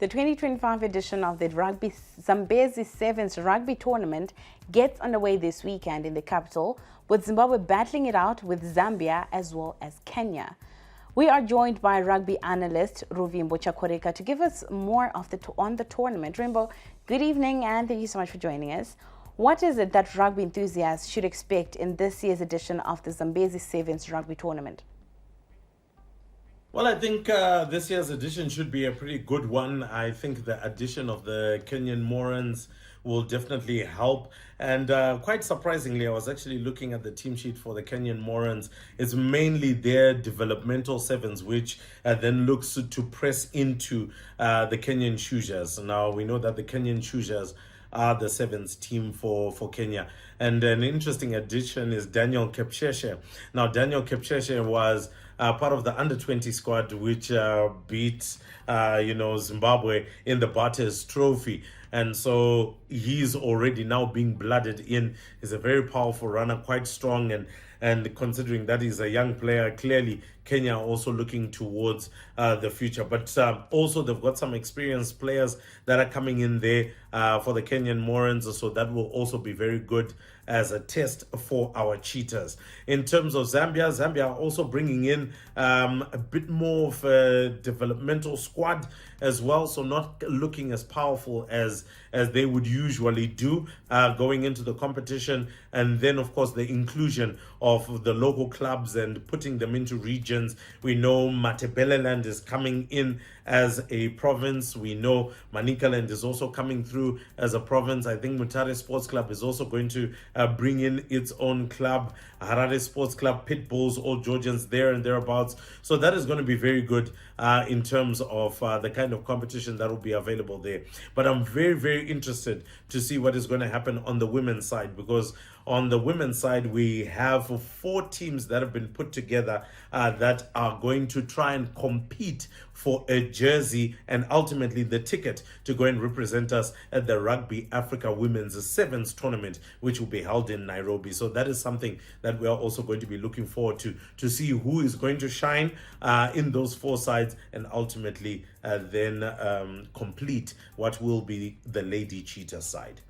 The 2025 edition of the Zambezi Sevens rugby tournament gets underway this weekend in the capital, with Zimbabwe battling it out with Zambia as well as Kenya. We are joined by rugby analyst Ruvimbo Chakoreka to give us more on the tournament. Rimbo, good evening and thank you so much for joining us. What is it that rugby enthusiasts should expect in this year's edition of the Zambezi Sevens rugby tournament? Well, I think this year's edition should be a pretty good one. I think the addition of the Kenyan Morans will definitely help. And quite surprisingly, I was actually looking at the team sheet for the Kenyan Morans. It's mainly their developmental sevens, which then looks to press into the Kenyan Shujas. Now, we know that the Kenyan Shujas are the sevens team for Kenya. And an interesting addition is Daniel Kepcheshe. Now, Daniel Kepcheshe was part of the under-20 squad, which beat, Zimbabwe in the Bates Trophy. And so he's already now being blooded in. He's a very powerful runner, quite strong, and considering that he's a young player, clearly Kenya are also looking towards the future. But also they've got some experienced players that are coming in there for the Kenyan Morans, so that will also be very good as a test for our cheetahs. In terms of Zambia are also bringing in a bit more of a developmental squad as well, so not looking as powerful as they would usually do going into the competition. And then, of course, the inclusion of the local clubs and putting them into regions. We know Matebeleland is coming in as a province. We know Manicaland is also coming through as a province. I think Mutare Sports Club is also going to bring in its own club. Harare Sports Club, Pitbulls, all Georgians there and thereabouts. So that is going to be very good in terms of the kind of competition that will be available there. But I'm very, very interested to see what is going to happen on the women's side, because on the women's side, we have 4 teams that have been put together that are going to try and compete for a jersey and ultimately the ticket to go and represent us at the Rugby Africa Women's Sevens tournament, which will be held in Nairobi. So that is something that we are also going to be looking forward to see who is going to shine in those 4 sides and ultimately then complete what will be the Lady Cheetah side.